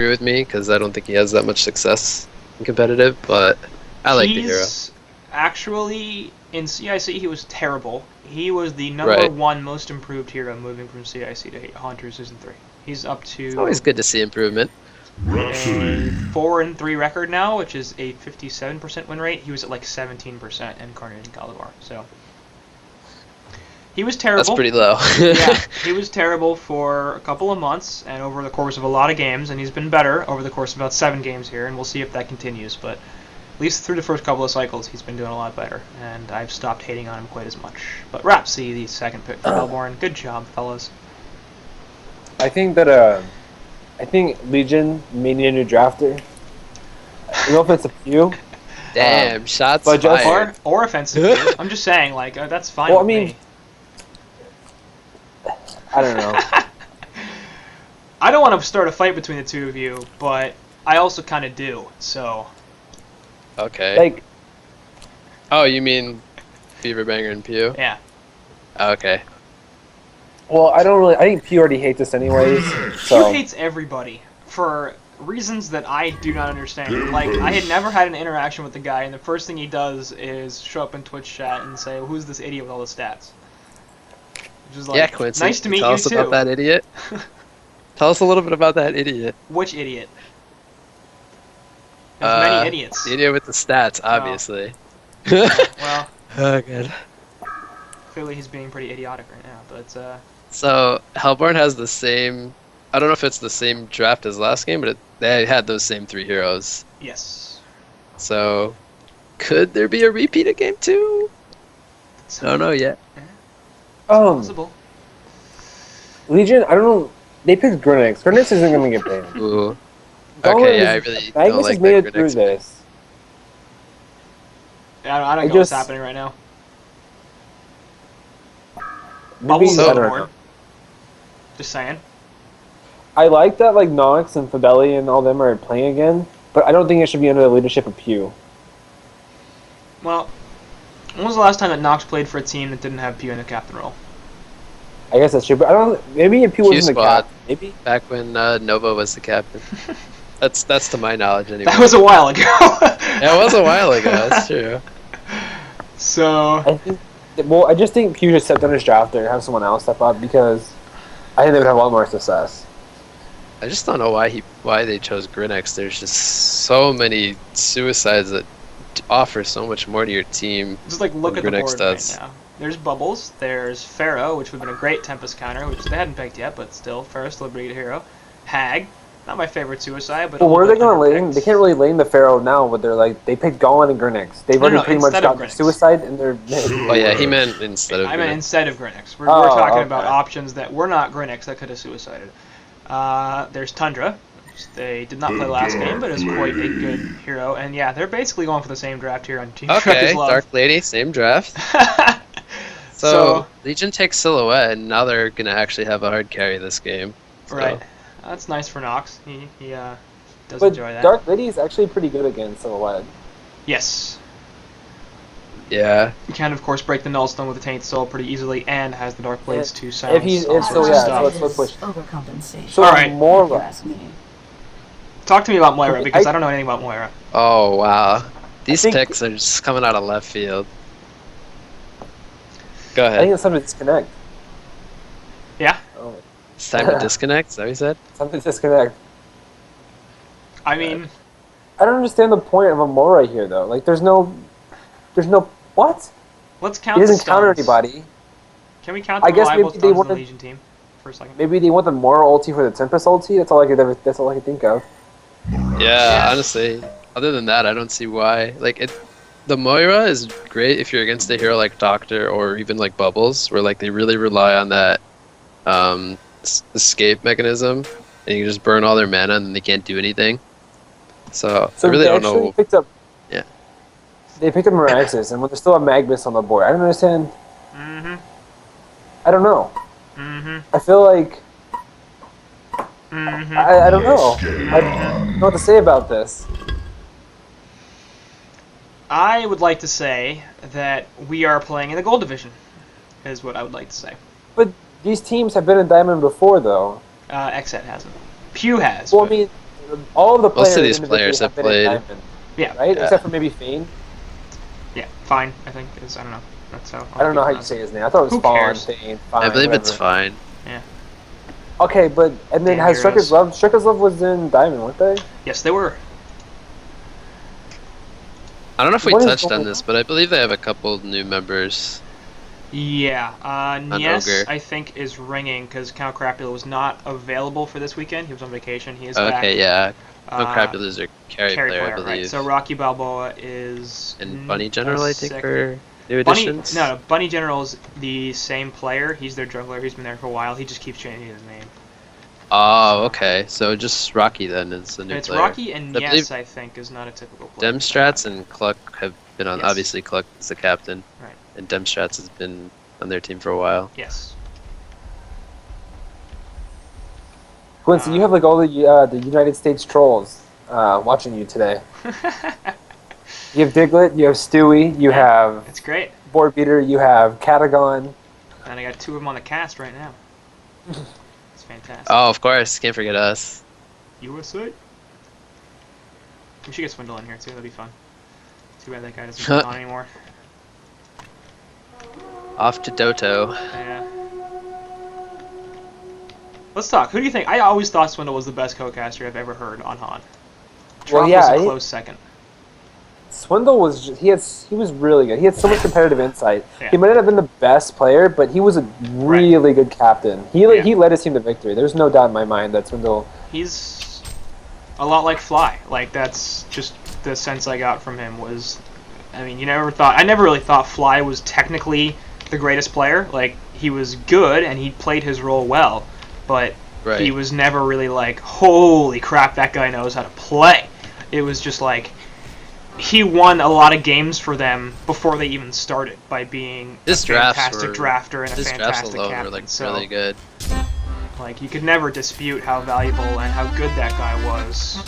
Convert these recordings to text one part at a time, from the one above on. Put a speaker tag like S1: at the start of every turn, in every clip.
S1: agree with me because I don't think he has that much success in competitive, but I like the hero.
S2: He's actually in CIC. He was terrible. He was the number
S1: Right.
S2: one most improved hero moving from CIC to HoN Tour Season 3. He's up
S1: It's
S2: to
S1: always good to see improvement.
S2: a 4-3 record now, which is a 57% win rate. He was at like 17% in Carnage and Calabar. So he was terrible.
S1: That's pretty low.
S2: Yeah, he was terrible for a couple of months and over the course of a lot of games, and he's been better over the course of about 7 games here, and we'll see if that continues. But at least through the first couple of cycles, he's been doing a lot better, and I've stopped hating on him quite as much. But Rapsy, the second pick for Melbourne, good job, fellas.
S3: I think Legion may need a new drafter. No offense to you.
S1: Damn, shots
S3: but just-
S1: fired.
S2: Or offensive. I'm just saying, like, that's fine
S3: Well,
S2: with
S3: I mean,
S2: me.
S3: I don't know.
S2: I don't want to start a fight between the two of you, but I also kind of do, so...
S1: Okay.
S3: Like,
S1: Oh, you mean Feverbanger and Pew?
S2: Yeah.
S1: Okay.
S3: well, I don't really. I think P already hates us anyways. So
S2: He hates everybody for reasons that I do not understand. Like, I had never had an interaction with the guy, and the first thing he does is show up in Twitch chat and say, "Who's this idiot with all the stats?" Which is like,
S1: Yeah, Quincy.
S2: nice to meet
S1: tell
S2: you
S1: us
S2: too.
S1: about that idiot. Tell us a little bit about that idiot.
S2: Which idiot? There's many idiots.
S1: The idiot with the stats, obviously.
S2: Well,
S1: Oh, good.
S2: clearly he's being pretty idiotic right now, but
S1: So Hellborn has the same. I don't know if it's the same draft as last game, but they had those same 3 heroes.
S2: yes.
S1: So could there be a repeat of game 2? I don't know yet.
S2: Possible.
S3: Legion, I don't know. They picked Grenix. Grenix isn't gonna get banned.
S1: Ooh.
S3: Don't
S1: Okay,
S3: let
S1: yeah, I
S3: us-
S1: really
S3: Magnus
S1: don't
S3: has
S1: like
S3: made
S1: that
S3: it through
S1: Grenix.
S3: this.
S2: I don't
S3: I
S2: know what's
S3: just-
S2: happening right now.
S3: Maybe,
S2: Bubbles
S1: so-
S3: I
S2: on
S3: don't
S2: board.
S3: know.
S2: Just saying.
S3: I like that like Nox and Fabelli and all them are playing again, but I don't think it should be under the leadership of Pew.
S2: Well, when was the last time that Nox played for a team that didn't have Pew in the captain role?
S3: I guess that's true, but I don't. Maybe if Pew
S1: Pew
S3: wasn't the
S1: squad.
S3: cap, maybe.
S1: Back when Nova was the captain. That's to my knowledge anyway.
S2: That was a while ago.
S1: Yeah, it was a while ago. That's true.
S2: So,
S3: I think. Well, I just think Pew should step down his drafter and have someone else step up because I think they would have a lot more success.
S1: I just don't know why they chose Grinix. There's just so many suicides that offer so much more to your team.
S2: just like look at the
S1: Grenix
S2: board
S1: does.
S2: right now. There's Bubbles, there's Pharaoh, which would have been a great Tempest counter, which they hadn't picked yet, but still, Pharaoh's still a pretty good hero. Hag, not my favorite suicide, but
S3: Well, where are they going to
S2: lane?
S3: lane? They can't really lane the Pharaoh now, but they're like they picked Golan and Grenix. They've
S2: No,
S3: already
S2: no,
S3: pretty much
S2: instead of
S3: got
S2: Grenix.
S3: suicide and they're.
S1: Oh yeah, he meant instead of
S2: I meant
S1: Grinix.
S2: instead of Grinix. We're
S3: Oh,
S2: talking
S3: okay.
S2: about options that were not Grinix that could have suicided. There's Tundra. Which they did not play last game, but is quite a good hero. And yeah, they're basically going for the same draft here on Team Shrek
S1: Okay,
S2: is Love.
S1: Dark Lady, same draft. So,
S2: So-
S1: Legion takes Silhouette, and now they're gonna actually have a hard carry this game. So,
S2: Right. That's nice for Nox. He does
S3: But
S2: enjoy that.
S3: Dark Lady is actually pretty good against Silhouette.
S2: Yes.
S1: Yeah.
S2: He can, of course, break the Nullstone with the Taint Soul pretty easily and has the Dark Blades to
S3: If
S2: silence
S3: he's
S2: all
S3: if
S2: sorts
S3: so,
S2: of
S3: yeah.
S2: stuff.
S3: So let's push.
S4: Overcompensation.
S3: So
S2: All right.
S3: more.
S4: If you ask me.
S2: Talk to me about Moira,
S3: Okay,
S2: because
S3: I-
S2: I don't know anything about Moira.
S1: Oh wow, these
S3: think-
S1: picks are just coming out of left field. Go
S3: I think
S1: ahead.
S3: it's time to disconnect.
S2: Yeah?
S3: Oh,
S1: It's time to disconnect. Is that what you said?
S3: it's time to disconnect.
S2: I mean,
S3: I don't understand the point of Amora here, though. Like, there's no what?
S2: let's count
S3: He
S2: the
S3: doesn't counter
S2: stuns.
S3: anybody.
S2: Can we count
S3: I
S2: the
S3: guess
S2: reliable
S3: maybe they
S2: stuns in the
S3: wanted-
S2: Legion team for a second?
S3: Maybe they want the Mora ulti for the Tempest ulti. That's all I could ever. That's all I could think of.
S1: Yeah, honestly. Other than that, I don't see why. Like it, the Moira is great if you're against a hero like Doctor or even like Bubbles, where like they really rely on that escape mechanism, and you can just burn all their mana and they can't do anything. So I really
S3: they
S1: don't
S3: actually
S1: know.
S3: picked up.
S1: Yeah.
S3: They picked up Miraxis, and when there's still a Magnus on the board, I don't understand.
S2: Mm-hmm.
S3: I don't know.
S2: Mm-hmm.
S3: I feel like
S2: Mm-hmm.
S3: I don't know. I don't know what to say about this.
S2: I would like to say that we are playing in the Gold Division, is what I would like to say.
S3: But these teams have been in Diamond before, though.
S2: xCet hasn't. Pew has.
S3: Well, I
S2: but-
S3: mean, all of the
S1: Most
S3: players
S1: of these
S3: individually
S1: players have
S3: been in
S1: played.
S3: Diamond,
S2: Yeah.
S3: right?
S1: Yeah.
S3: Except for maybe Fane.
S2: Yeah, fine. I think is I don't know. That's how.
S3: I don't know how you say his name. I thought it was
S2: Who
S3: Fawn,
S2: cares?
S3: Fane, Fine,
S1: I believe
S3: whatever.
S1: it's fine.
S2: Yeah.
S3: Okay, but and then
S2: Damn
S3: has
S2: heroes.
S3: Shrekker's Love? Shrekker's Love was in Diamond, weren't they?
S2: Yes, they were.
S1: I don't know if we
S3: What is
S1: touched on
S3: going
S1: this,
S3: on?
S1: but I believe they have a couple new members.
S2: Yeah. Nies,
S1: Ogre.
S2: I think, is ringing because Count Crapula was not available for this weekend. He was on vacation. He is back.
S1: Okay, yeah. No
S2: Uh,
S1: Crapulas are carry player, I
S2: right?
S1: believe.
S2: So Rocky Balboa is
S1: And Bunny General, I think,
S2: second.
S1: are new
S2: Bunny,
S1: additions.
S2: no, Bunny General's the same player. He's their juggler. He's been there for a while. He just keeps changing his name.
S1: Oh, okay. So just Rocky then is the new
S2: And it's
S1: player.
S2: Rocky and
S1: I believe
S2: Nies, I think, is not a typical player.
S1: Demstrats and Cluck have been on.
S2: Yes.
S1: Obviously, Cluck is the captain,
S2: Right.
S1: and Demstrats has been on their team for a while.
S2: Yes.
S3: Quincy, you have like all the United States trolls watching you today. You have Diglett, you have Stewie, you have
S2: It's great.
S3: Board Beater, you have Catagon.
S2: And I got 2 of them on the cast right now. It's fantastic.
S1: Oh, of course. Can't forget us.
S2: USA. We should get Swindle in here too. That'd be fun. Too bad that guy doesn't come on anymore.
S1: Off to Doto.
S2: Yeah. Let's talk. Who do you think? I always thought Swindle was the best co-caster I've ever heard on HoN.
S3: Well,
S2: Trump
S3: yeah,
S2: was a close second.
S3: Swindle was he was really good. He had so much competitive insight.
S2: Yeah.
S3: He might not have been the best player, but he was a really good captain. He led his team to victory. There's no doubt in my mind that Swindle.
S2: He's a lot like Fly. Like that's just the sense I got from him was, I mean, I never really thought Fly was technically the greatest player. Like he was good and he played his role well, but
S1: Right.
S2: he was never really like, holy crap, that guy knows how to play. It was just like he won a lot of games for them before they even started by being
S1: His
S2: a
S1: drafts
S2: fantastic
S1: were-
S2: drafter and a
S1: His drafts
S2: fantastic
S1: alone
S2: captain.
S1: were like
S2: So
S1: really good.
S2: like you could never dispute how valuable and how good that guy was,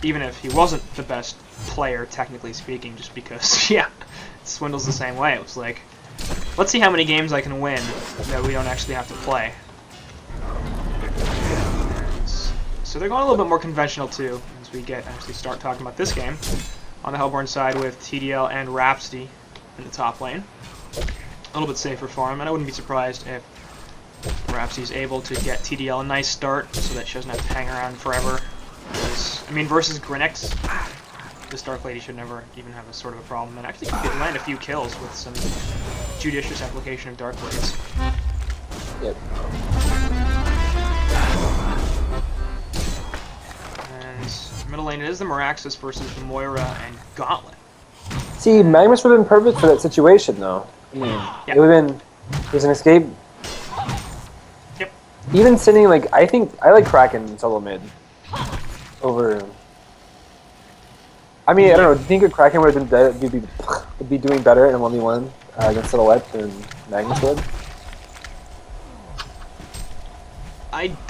S2: even if he wasn't the best player technically speaking. Just because, yeah, Swindle's the same way. It was like, let's see how many games I can win that we don't actually have to play. So they're going a little bit more conventional too, as we actually start talking about this game. On the Hellborn side with TDL and Rhapsody in the top lane. A little bit safer for him, and I wouldn't be surprised if Rhapsody's able to get TDL a nice start so that she doesn't have to hang around forever. Because, I mean, versus Grinix, this Dark Lady should never even have a sort of a problem, and actually could land a few kills with some judicious application of Dark Blades.
S3: Yep.
S2: And middle lane, it is the Meraxis versus the Moira and Gauntlet.
S3: See, Magnus would have been perfect for that situation, though. I mean,
S2: Yep.
S3: it would have been. There's an escape.
S2: Yep.
S3: Even sending I think I like Kraken solo mid over. I mean, I don't know. Do you think that Kraken would be doing better in a 1v1 against Silhouette than Magnus would?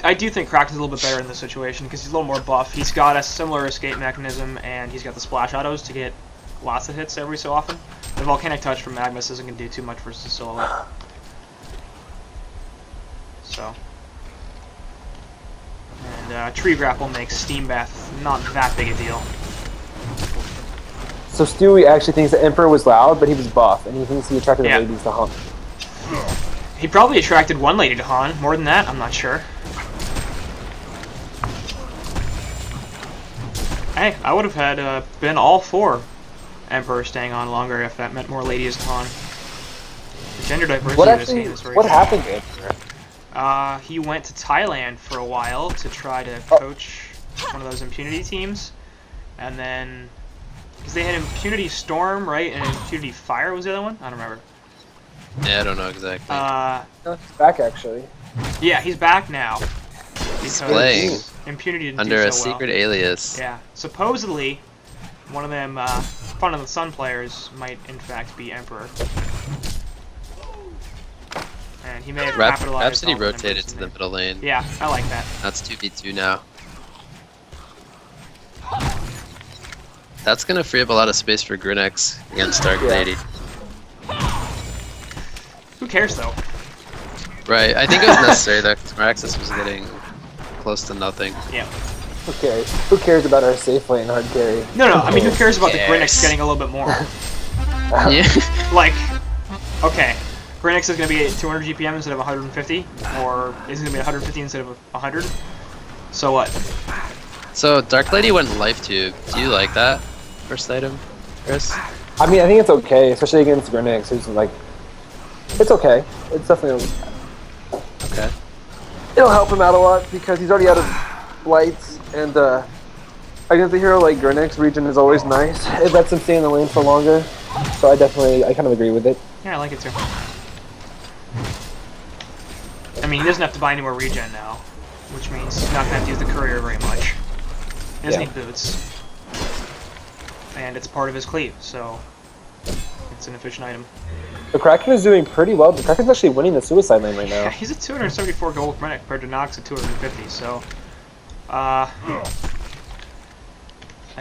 S2: I do think Kraken's a little bit better in this situation because he's a little more buff. He's got a similar escape mechanism, and he's got the splash autos to get lots of hits every so often. The Volcanic Touch from Magnus isn't going to do too much versus Silhouette. So. And Tree Grapple makes Steam Bath not that big a deal.
S3: So Stewie actually thinks the Emperor was loud, but he was buff, and he thinks he attracted
S2: Yeah.
S3: the ladies to hump.
S2: He probably attracted one lady to HoN. More than that, I'm not sure. Hey, I would have had been all for Emperor staying on longer if that meant more ladies to HoN. The gender diversity in this game is very
S3: What
S2: good.
S3: happened to Emperor?
S2: He went to Thailand for a while to try to coach one of those impunity teams, and then because they had Impunity Storm, right, and Impunity Fire was the other one. I don't remember.
S1: Yeah, I don't know exactly.
S3: No, he's back, actually.
S2: Yeah, he's back now.
S1: He's
S2: because
S1: playing
S2: Impunity didn't
S1: under
S2: do
S1: a
S2: so well.
S1: secret alias.
S2: Yeah, supposedly one of them Fun of the Sun players might in fact be Emperor. And he may have capitalized
S1: Rhapsody
S2: on the
S1: rotated
S2: numbers
S1: to
S2: in
S1: the
S2: there.
S1: middle lane.
S2: Yeah, I like that.
S1: That's 2v2 now. That's gonna free up a lot of space for Grinix against Dark
S3: Yeah.
S1: Lady.
S2: Who cares though?
S1: Right, I think it was necessary that Meraxis was getting close to nothing.
S2: Yeah.
S3: Who cares? Who cares about our safe lane hard carry?
S2: No, I mean, who cares about the
S1: cares?
S2: Grinix getting a little bit more?
S1: Yeah.
S2: Like, okay, Grinix is going to be at 200 GPM instead of 150, or is it going to be 150 instead of 100? So what?
S1: So Dark Lady went Life Tube. Do you like that first item, Chris?
S3: I mean, I think it's okay, especially against Grenix, who's like, it's okay. It's definitely
S1: Okay.
S3: it'll help him out a lot because he's already out of lights, and against a hero like Grenix, regen is always nice. It lets him stay in the lane for longer, so I kind of agree with it.
S2: Yeah, I like it too. I mean, he doesn't have to buy any more regen now, which means he's not going to have to use the courier very much. He doesn't need boots. And it's part of his cleave, so it's an efficient item.
S3: The Kraken is doing pretty well. The Kraken's actually winning the suicide lane right now.
S2: Yeah, he's at 274 gold per minute compared to Nox at 250, so I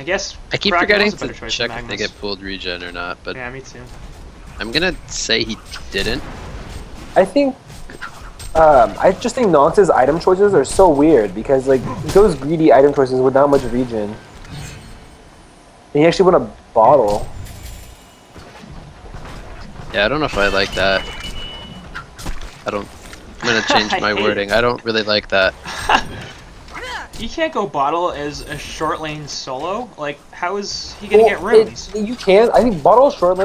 S2: guess
S1: I keep
S2: Kraken
S1: forgetting
S2: was a better
S1: to
S2: choice
S1: check
S2: than
S1: if they
S2: Magnus.
S1: get pulled regen or not, but
S2: Yeah, me too.
S1: I'm gonna say he didn't.
S3: I think, I just think Nox's item choices are so weird because like those greedy item choices with not much regen. And he actually won a bottle.
S1: Yeah, I don't know if I like that. I'm gonna change my wording. I don't really like that.
S2: You can't go bottle as a short lane solo. Like, how is he gonna get runes?
S3: You can. I think bottle the short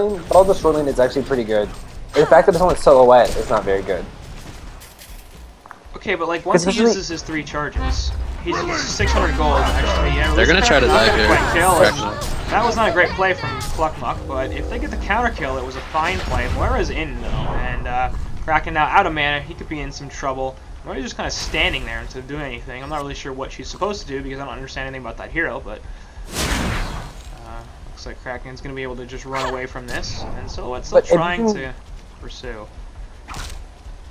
S3: lane is actually pretty good. And the fact that it's only silhouette is not very good.
S2: Okay, but like once he uses his 3 charges, he's 600 gold. Actually, yeah,
S1: They're gonna try to dive here.
S2: That was not a great play from Cluckmuck, but if they get the counter kill, it was a fine play. Moira's in though, and Kraken now out of mana. He could be in some trouble. Moira's just kind of standing there instead of doing anything. I'm not really sure what she's supposed to do because I don't understand anything about that hero, but looks like Kraken's gonna be able to just run away from this, and so it's still trying to pursue.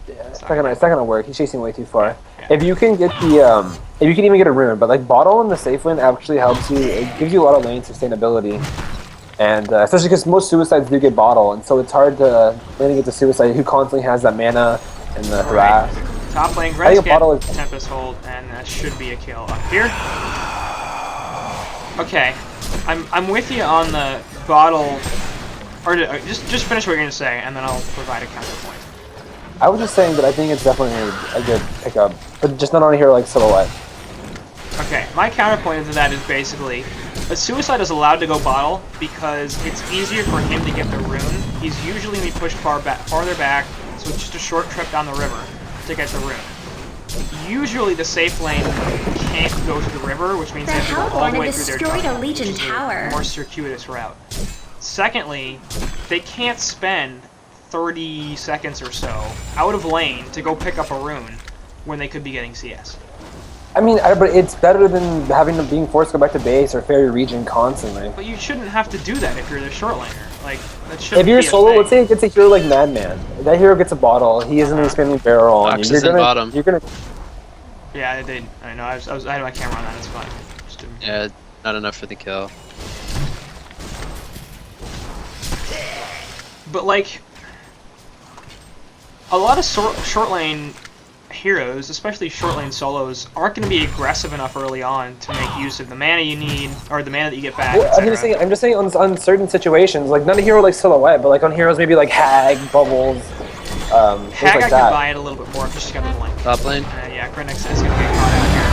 S3: Yeah, it's not gonna work. He's chasing way too far. Yeah. If you can get the if you can even get a rune, but like bottle in the safe lane actually helps you. It gives you a lot of lane sustainability, and especially because most suicides do get bottle, and so it's hard to lane against a suicide who constantly has that mana and the harass.
S2: Top lane, Grenix gets Tempest hold, and that should be a kill up here. Okay, I'm with you on the bottle, or just finish what you're gonna say, and then I'll provide a counterpoint.
S3: I was just saying that I think it's definitely a good pickup, but just not on a hero like Silhouette.
S2: Okay, my counterpoint to that is basically, a suicide is allowed to go bottle because it's easier for him to get the rune. He's usually going to be pushed farther back, so it's just a short trip down the river to get the rune. Usually the safe lane can't go to the river, which means they have to go all the way through their jungle, which is a more circuitous route. Secondly, they can't spend 30 seconds or so out of lane to go pick up a rune when they could be getting CS.
S3: I mean, but it's better than being forced to go back to base or fairy region constantly.
S2: But you shouldn't have to do that if you're the short laner. Like, that shouldn't
S3: if you're
S2: be a
S3: solo,
S2: thing.
S3: let's say it gets a hero like Madman. That hero gets a bottle. He isn't expanding barrel on you. You're gonna.
S2: Yeah, I did. I know. I had my camera on that. It's fine. Just didn't...
S1: Yeah, not enough for the kill.
S2: But like, a lot of short lane heroes, especially short lane solos, aren't going to be aggressive enough early on to make use of the mana you need, or the mana that you get back.
S3: Well, I'm just saying on certain situations, like not a hero like Silhouette, but like on heroes maybe like Hag, Bubbles,
S2: Hag,
S3: like
S2: I
S3: that.
S2: could buy it a little bit more if she's got the link.
S1: Top lane?
S2: Yeah, Grenix is going to get caught out here.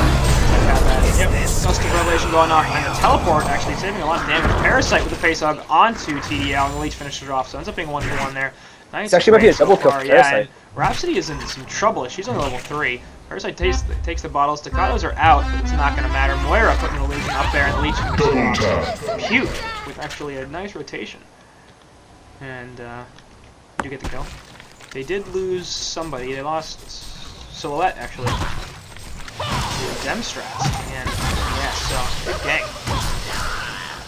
S2: I've got that. Yep, Gust of Revelation going off, and the teleport actually saving a lot of damage. Parasite with the face hug onto TDL, and the leech finishes her off, so ends up being 1-for-1 there. Nice.
S3: It's actually might be a double kill for Parasite.
S2: Yeah, Rhapsody is in some trouble. She's on level 3. Parasite takes the bottles. Staccatos are out, but it's not going to matter. Moira putting the Legion up there, and the Legion is huge, with actually a nice rotation. And, did you get the kill? They did lose somebody. They lost Silhouette, actually. Demstrats. And, yeah, so, good gang.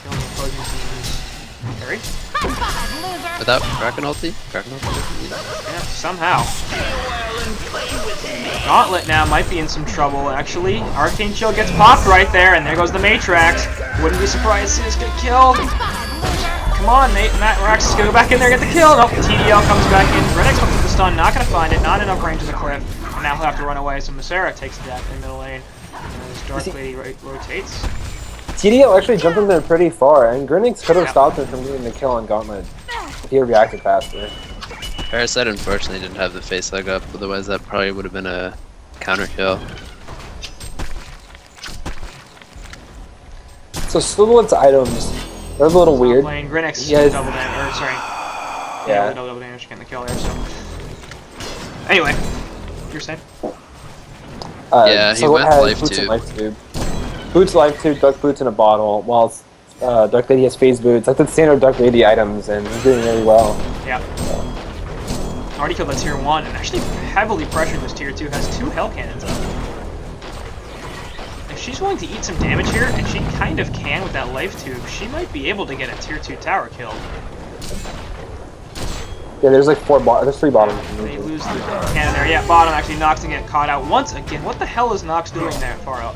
S2: Killing the opposing teams. Harry?
S1: Without Kraken ulti? Kraken ulti?
S2: Yeah, somehow. Gauntlet now might be in some trouble, actually. Arcane Shield gets popped right there, and there goes the Matrax. Wouldn't be surprised to see us get killed. Come on, Matrax is going to go back in there and get the kill. Nope, TDL comes back in. Redx looking for the stun, not going to find it. Not enough range of the cliff. And now he'll have to run away, so Masera takes the death in middle lane. And there's Dark Lady rotates.
S3: TDL actually jumped in there pretty far, and Grinix could have stopped him from getting the kill on Gauntlet if he reacted faster.
S1: Parasite unfortunately didn't have the face leg up, otherwise that probably would have been a counter kill.
S3: So Silhouette's items, they're a little weird.
S2: Playing Grinix
S3: Yes.
S2: double damage, or sorry.
S3: Yeah.
S2: Double damage getting the kill there, so. Anyway, you're saying?
S1: Yeah, he
S3: Silhouette
S1: went
S3: has
S1: life
S3: Boots and
S1: tube.
S3: Life Tube. Boots, Life Tube, Dark Boots in a bottle, whilst Dark Lady has Phase Boots. Like the standard Dark Lady items, and he's doing really well.
S2: Yeah. Already killed a tier 1, and actually heavily pressured this tier 2. Has 2 Hell Cannons up. If she's willing to eat some damage here, and she kind of can with that Life Tube, she might be able to get a tier 2 tower kill.
S3: Yeah, there's like there's 3 bottoms.
S2: They lose the cannon there. Yeah, bottom actually. Nox to get caught out once again. What the hell is Nox doing there far out?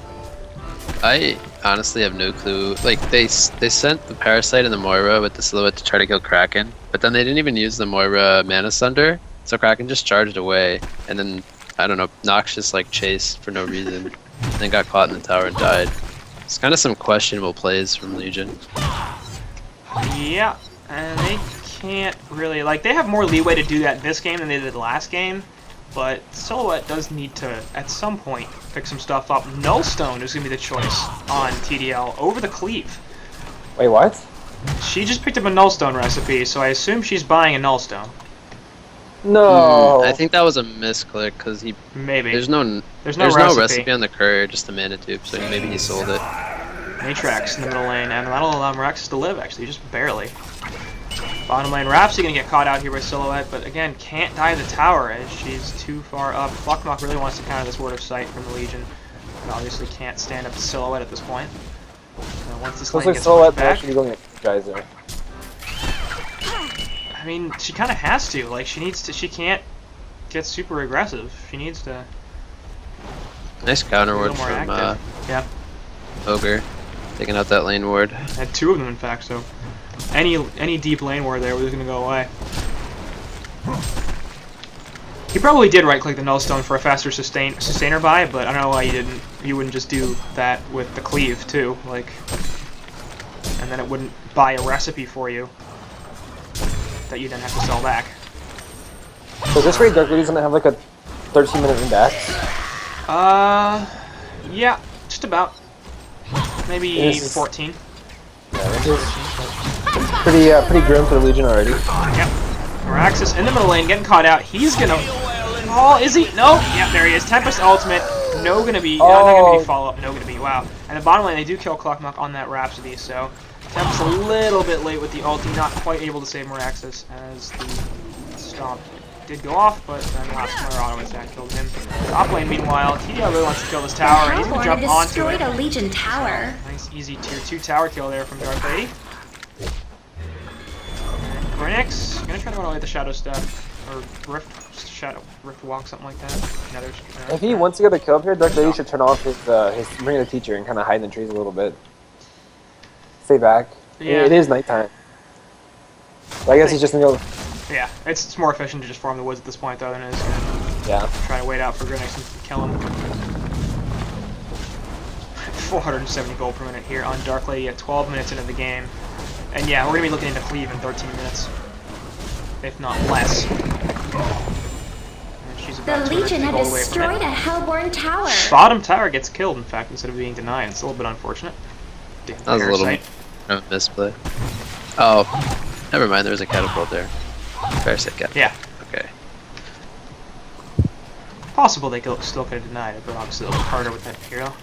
S1: I honestly have no clue. Like they sent the Parasite and the Moira with the Silhouette to try to kill Kraken, but then they didn't even use the Moira Mana Sunder, so Kraken just charged away, and then I don't know, Nox just like chased for no reason, and then got caught in the tower and died. It's kind of some questionable plays from Legion.
S2: Yeah, and they can't really, like, they have more leeway to do that this game than they did last game, but Silhouette does need to, at some point, pick some stuff up. Nullstone is going to be the choice on TDL over the Cleave.
S3: Wait, what?
S2: She just picked up a Nullstone recipe, so I assume she's buying a Nullstone.
S3: No.
S1: I think that was a misclick because he
S2: Maybe.
S1: there's no recipe on the courier, just a mana tube, so maybe he sold it.
S2: Matrax in the middle lane, and that'll allow Miraxis to live, actually, just barely. Bottom lane, Rhapsody gonna get caught out here by Silhouette, but again, can't die the tower as she's too far up. Fuckmock really wants to counter this Word of Sight from the Legion, but obviously can't stand up to Silhouette at this point. Once this lane
S3: Looks like
S2: gets
S3: Silhouette
S2: pushed back,
S3: actually going at guys there.
S2: I mean, she kind of has to. Like, she can't get super aggressive. She needs to
S1: Nice counter
S2: be a
S1: ward
S2: little more
S1: from
S2: active. Yeah,
S1: Ogre, taking out that lane ward.
S2: had 2 of them in fact, so any deep lane ward there was gonna go away. He probably did right-click the Nullstone for a faster sustainer buy, but I don't know why you wouldn't just do that with the Cleave too, like, and then it wouldn't buy a recipe for you that you then have to sell back.
S3: So this rate, Dark Lady doesn't have like a 13-minute index.
S2: Yeah, just about. Maybe 14.
S3: Yeah, this is pretty grim for the Legion already.
S2: Yep. Miraxis in the middle lane, getting caught out. He's gonna. Oh, is he? No. Yeah, there he is. Tempest ultimate. No gonna be. Not gonna be follow up. No gonna be. Wow. And the bottom lane, they do kill Clockmuck on that Rhapsody. So Tempest a little bit late with the ulti, not quite able to save Miraxis as the stomp did go off, but then last player auto attack killed him. Top lane, meanwhile, TDL really wants to kill this tower, and he's gonna jump onto it.
S4: A Legion tower.
S2: Nice, easy tier 2 tower kill there from Dark Lady. Grinix, gonna try to run away with the Shadow Step, or Rift Walk, something like that.
S3: If he wants to get the kill up here, Dark Lady should turn off his Ring of the Teacher and kind of hide in the trees a little bit. Stay back.
S2: Yeah.
S3: It is nighttime. So I guess he's just gonna go.
S2: Yeah, it's more efficient to just farm the woods at this point, though, than it is
S3: Yeah.
S2: to try to wait out for Grinix and kill him. 470 gold per minute here on Dark Lady at 12 minutes into the game. And yeah, we're going to be looking into Cleave in 13 minutes. If not less. And she's about
S4: The
S2: 250
S4: Legion had
S2: gold away from
S4: destroyed
S2: it.
S4: a Hellborn tower.
S2: Bottom tower gets killed, in fact, instead of being denied. It's a little bit unfortunate.
S1: That was a little misplay. Oh, never mind. There was a catapult there. Parasite catapult.
S2: Yeah.
S1: Okay.
S2: Possible they still could have denied it, but obviously a little harder with that hero.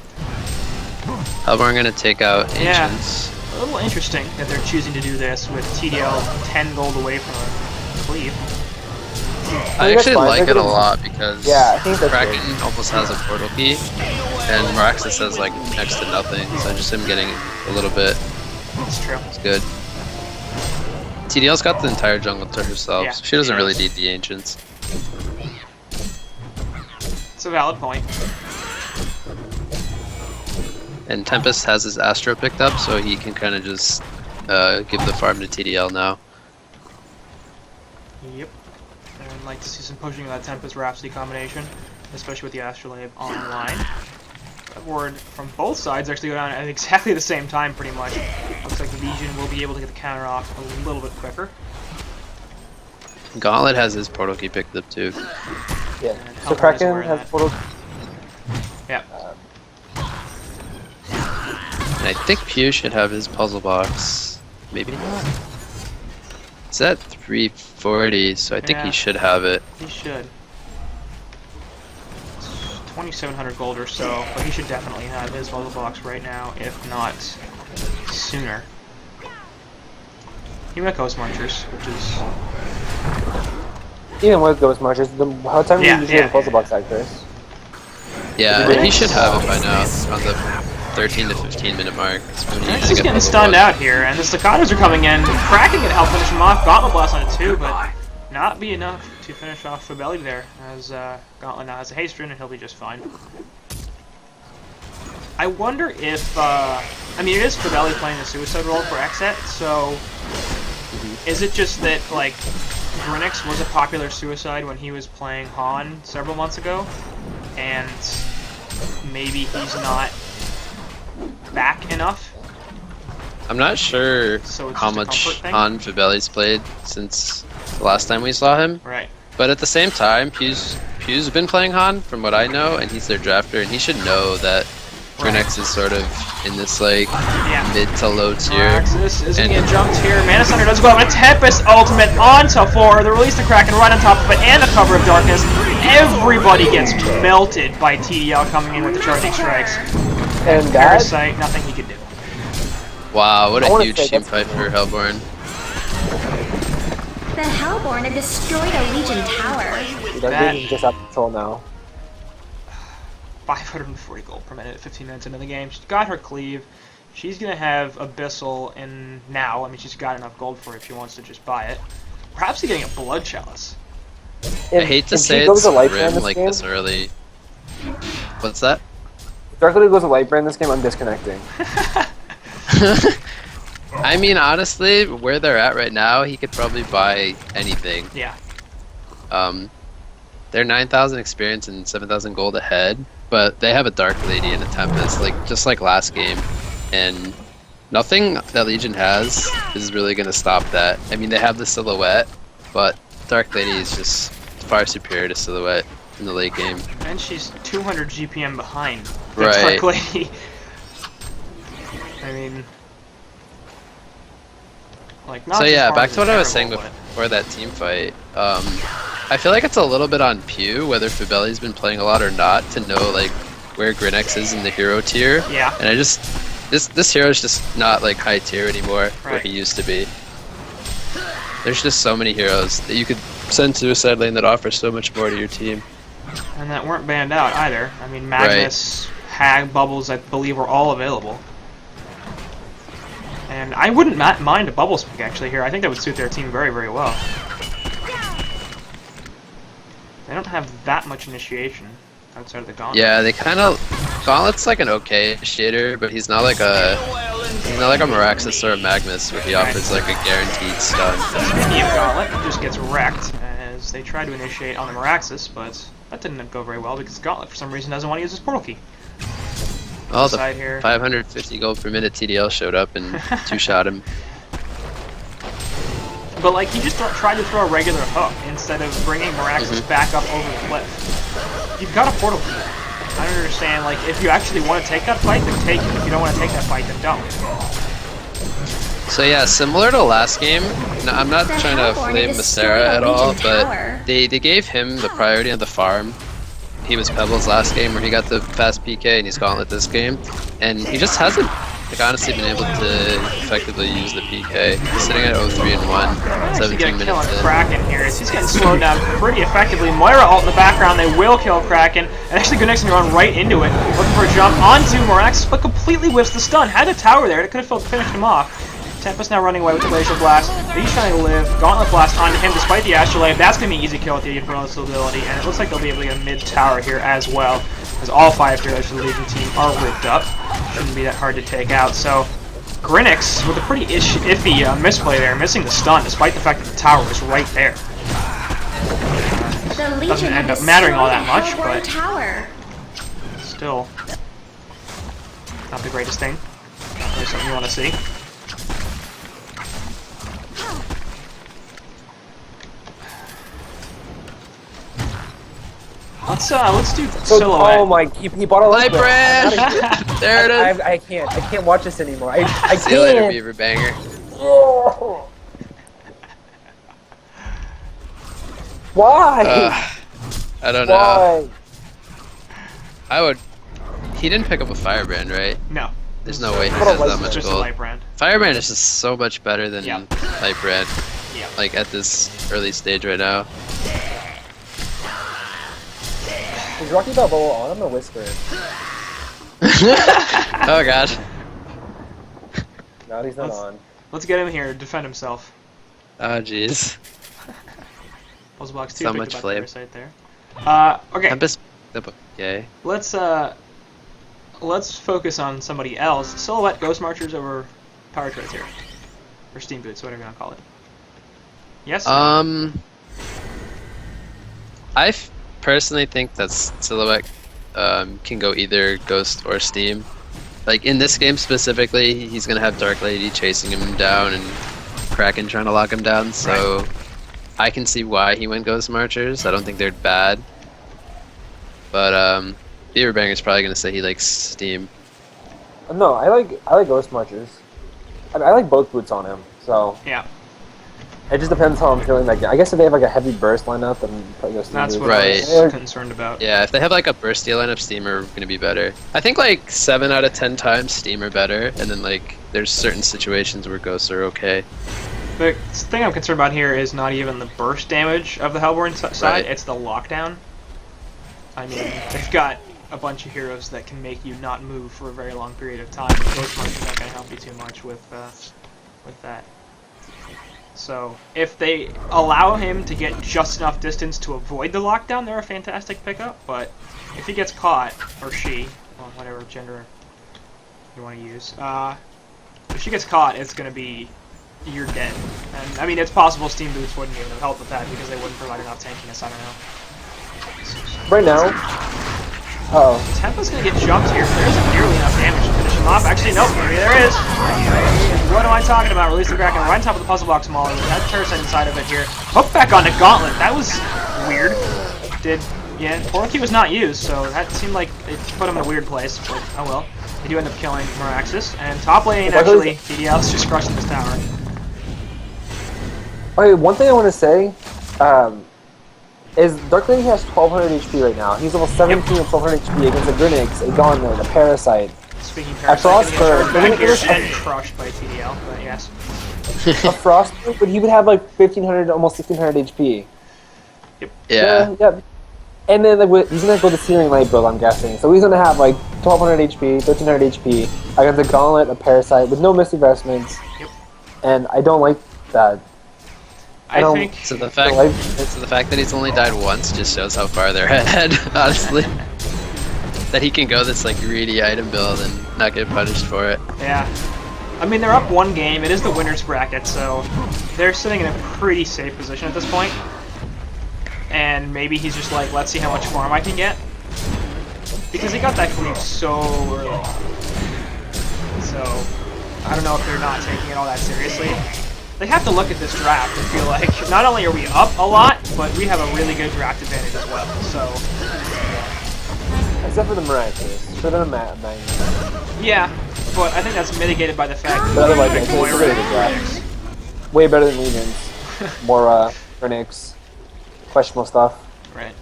S1: Hellborn gonna take out
S2: Yeah.
S1: Ancients.
S2: A little interesting that they're choosing to do this with TDL 10 gold away from a Cleave.
S1: I
S3: that's
S1: actually
S3: fine.
S1: like
S3: They're
S1: it a
S3: gonna-
S1: lot because
S3: Yeah, I think that's
S1: Kraken
S3: good.
S1: almost has a portal key, and Miraxis has like next to nothing, so just him getting a little bit
S2: It's true.
S1: is good. TDL's got the entire jungle to herself,
S2: Yeah,
S1: so she doesn't
S2: she
S1: really
S2: does.
S1: need the Ancients.
S2: It's a valid point.
S1: And Tempest has his Astro picked up, so he can kind of just give the farm to TDL now.
S2: Yep. And I'd like to see some pushing of that Tempest Rhapsody combination, especially with the Astrolabe online. Hellborn from both sides actually go down at exactly the same time, pretty much. Looks like the Legion will be able to get the counter off a little bit quicker.
S1: Gauntlet has his portal key picked up too.
S3: Yeah.
S2: And
S3: So
S2: Hellborn is aware
S3: Kraken
S2: of
S3: has
S2: that.
S3: portal.
S2: Yeah.
S1: And I think Pew should have his puzzle box. Maybe not. It's at 340, so I think
S2: Yeah.
S1: he should have it.
S2: He should. 2,700 gold or so, but he should definitely have his puzzle box right now, if not sooner. He went Ghost Munchers, which is...
S3: Even with Ghost Marchers, how time do
S2: Yeah,
S3: you usually have a
S2: yeah,
S3: puzzle box like this?
S1: Yeah, and he should have it by now, on the 13 to 15 minute mark. It's when you
S2: He's
S1: usually
S2: just
S1: get
S2: getting
S1: puzzle
S2: stunned
S1: box.
S2: out here, and the staccatos are coming in. Kraken can help finish him off. Gauntlet Blast on it too, but not be enough to finish off Fabelli there, as Gauntlet now has a haste rune and he'll be just fine. I wonder if, I mean, it is Fabelli playing the suicide role for xCet, so is it just that, like, Grinix was a popular suicide when he was playing HoN several months ago, and maybe he's not back enough?
S1: I'm not sure
S2: So it's
S1: how
S2: just a
S1: much
S2: comfort thing?
S1: HoN Fabelli's played since the last time we saw him,
S2: Right.
S1: but at the same time, Pew's been playing HoN from what I know, and he's their drafter, and he should know that Grinix is sort of in this like
S2: Yeah.
S1: mid to low tier.
S2: This isn't
S1: And-
S2: getting jumped here. Mana Sunder does go out with a Tempest ultimate onto 4. The release the Kraken right on top of it and a cover of darkness. Everybody gets melted by TDL coming in with the charging strikes.
S3: And that,
S2: Parasite, nothing he could do.
S1: Wow, what
S3: I
S1: a
S3: wanna
S1: huge
S3: say
S1: team
S3: that's-
S1: fight for Hellborn.
S4: The Hellborn have destroyed a Legion tower.
S3: that is just out of control now.
S2: 540 gold per minute, 15 minutes into the game. She's got her cleave. She's going to have Abyssal in now. I mean, she's got enough gold for it if she wants to just buy it. Perhaps she's getting a Blood Chalice.
S1: I hate to
S3: if
S1: say
S3: she goes
S1: it's
S3: a light brand
S1: Rim
S3: this
S1: like
S3: game,
S1: this early. What's that?
S3: If Darkly goes a light brand this game, I'm disconnecting.
S1: I mean, honestly, where they're at right now, he could probably buy anything.
S2: Yeah.
S1: They're 9,000 experience and 7,000 gold ahead, but they have a Dark Lady and a Tempest, like just like last game, and nothing that Legion has is really gonna stop that. I mean, they have the Silhouette, but Dark Lady is just far superior to Silhouette in the late game.
S2: And she's 200 GPM behind the
S1: Right.
S2: Dark Lady. I mean... Like, not
S1: So
S2: as
S1: yeah,
S2: far
S1: back
S2: as
S1: to what I was
S2: terrible,
S1: saying
S2: but-
S1: before that team fight. I feel like it's a little bit on Pew whether Fabelli's been playing a lot or not to know like where Grinix is in the hero tier.
S2: Yeah.
S1: And I just this hero is just not like high tier anymore where
S2: Right.
S1: he used to be. There's just so many heroes that you could send suicide lane that offer so much more to your team.
S2: And that weren't banned out either. I mean, Magnus, Hag, Bubbles, I believe, were all available. And I wouldn't mind a Bubbles pick actually here. I think that would suit their team very, very well. They don't have that much initiation outside of the Gauntlet.
S1: Yeah, they kind of Gauntlet's like an okay shader, but he's not like a Meraxis or a Magnus where he offers like a guaranteed stun.
S2: Speaking of Gauntlet, it just gets wrecked as they try to initiate on the Meraxis, but that didn't go very well because Gauntlet for some reason doesn't want to use his portal key.
S1: Oh, the
S2: Side here.
S1: 550 gold per minute TDL showed up and two-shot him.
S2: But like he just tried to throw a regular hook instead of bringing Meraxis back up over the cliff. You've got a portal key. I don't understand. Like if you actually want to take that fight, then take it. If you don't want to take that fight, then don't.
S1: So yeah, similar to last game, I'm not
S4: The
S1: trying to
S4: Hellborn
S1: flame
S4: had
S1: Masera
S4: destroyed
S1: at
S4: a
S1: all,
S4: Legion
S1: but
S4: tower.
S1: they gave him the priority on the farm. He was Pebbles last game where he got the fast PK and he's Gauntlet this game. And he just hasn't, like, honestly been able to effectively use the PK. He's sitting at 0-3 and 1,
S2: Actually
S1: 17
S2: gonna kill
S1: minutes
S2: on
S1: in.
S2: Kraken here. As he's getting slowed down pretty effectively. Moira ult in the background. They will kill Kraken. And actually Grinix can run right into it. Looking for a jump onto Meraxis, but completely whiffs the stun. Had a tower there. It could have finished him off. Tempest now running away with the Glacial Blast. He's trying to live. Gauntlet Blast onto him despite the Astrolabe. That's going to be an easy kill with the Infernal ability. And it looks like they'll be able to get a mid-tower here as well. As all 5 heroes for the Legion team are ripped up. Shouldn't be that hard to take out. So Grinix with a pretty iffy misplay there. Missing the stun despite the fact that the tower was right there.
S4: The Legion
S2: Doesn't
S4: have
S2: end up mattering all that
S4: destroyed
S2: much,
S4: a Hellborn
S2: but
S4: tower.
S2: still. Not the greatest thing. Not really something you want to see. Let's do silhouette.
S3: Oh my! He bought a light
S1: brand. There it is.
S3: I can't watch this anymore. I can't.
S1: See you later, Beaver Banger.
S3: Oh. Why?
S1: I don't know.
S3: Why?
S1: I would. He didn't pick up a Firebrand, right?
S2: No.
S1: There's no way he
S3: What a
S1: has that
S3: light
S1: much
S2: Just a
S1: gold.
S2: light brand.
S1: Firebrand is just so much better than
S2: Yeah.
S1: Light Brand.
S2: Yeah.
S1: Like at this early stage right now.
S3: Is Rocky Balboa on? I'm gonna whisper it.
S1: Oh gosh.
S3: No, he's not on.
S2: Let's get him here to defend himself.
S1: Oh jeez.
S2: Puzzle box 2
S1: So
S2: picked
S1: much
S2: up
S1: flame.
S2: Parasite there. Okay.
S1: Tempest. Yay.
S2: Let's focus on somebody else. Silhouette Ghost Marchers over Power Treads here. Or Steam Boots, whatever you want to call it. Yes?
S1: I personally think that Silhouette can go either Ghost or Steam. Like in this game specifically, he's gonna have Dark Lady chasing him down and Kraken trying to lock him down, so I can see why he went Ghost Marchers. I don't think they're bad. But Beaver Banger's probably gonna say he likes Steam.
S3: No, I like Ghost Marchers. I like both boots on him, so
S2: Yeah.
S3: it just depends how I'm feeling that game. I guess if they have like a heavy burst lineup, then probably go Steam
S2: That's
S3: boots.
S2: what
S1: Right.
S2: I was concerned about.
S1: Yeah, if they have like a bursty lineup, Steam are gonna be better. I think like 7 out of 10 times Steam are better, and then like there's certain situations where Ghosts are okay.
S2: The thing I'm concerned about here is not even the burst damage of the Hellborn side,
S1: Right.
S2: it's the lockdown. I mean, they've got a bunch of heroes that can make you not move for a very long period of time, and Ghost Marchers aren't going to help you too much with that. So, if they allow him to get just enough distance to avoid the lockdown, they're a fantastic pickup, but if he gets caught, or she, well, whatever gender you want to use, if she gets caught, it's going to be, you're dead. And, I mean, it's possible Steam Boots wouldn't even have helped with that because they wouldn't provide enough tankiness, I don't know.
S3: Right now. Uh oh.
S2: Tempa's gonna get jumped here. There isn't nearly enough damage to finish him off. Actually, nope, maybe there is. What am I talking about? Release the Kraken right on top of the puzzle box Mauler. We had Parasite inside of it here. Hook back onto Gauntlet. That was weird. Yeah, Portal Key was not used, so that seemed like it put him in a weird place, but oh well. They do end up killing Meraxis, and top lane actually, DDL's just crushing this tower.
S3: Okay, one thing I want to say, is Dark Lady has 1200 HP right now. He's almost 17 with 1200 HP against a Grenix, a Gauntlet, a Parasite.
S2: Speaking of Parasite, getting charged back here and crushed by TDL, but yes.
S3: A Frost, but he would have like 1500, almost 1600 HP.
S2: Yep.
S3: Yeah. And then like, he's gonna go the Searing Light build, I'm guessing. So he's gonna have like 1200 HP, 1300 HP against a Gauntlet, a Parasite with no misinvestments.
S2: Yep.
S3: And I don't like that.
S2: I think
S1: So the fact that he's only died once just shows how far they're ahead, honestly. That he can go this like greedy item build and not get punished for it.
S2: Yeah. I mean, they're up one game. It is the winner's bracket, so they're sitting in a pretty safe position at this point. And maybe he's just like, let's see how much farm I can get. Because he got that cleave so early. So, I don't know if they're not taking it all that seriously. They have to look at this draft and feel like, not only are we up a lot, but we have a really good draft advantage as well, so...
S3: Except for the Miraculous. For the Magnet.
S2: Yeah, but I think that's mitigated by the fact that
S3: But otherwise,
S2: we
S3: it's
S2: have
S3: a really good draft. Way better than Legions. More, Grenix. Questionable stuff.
S2: Right.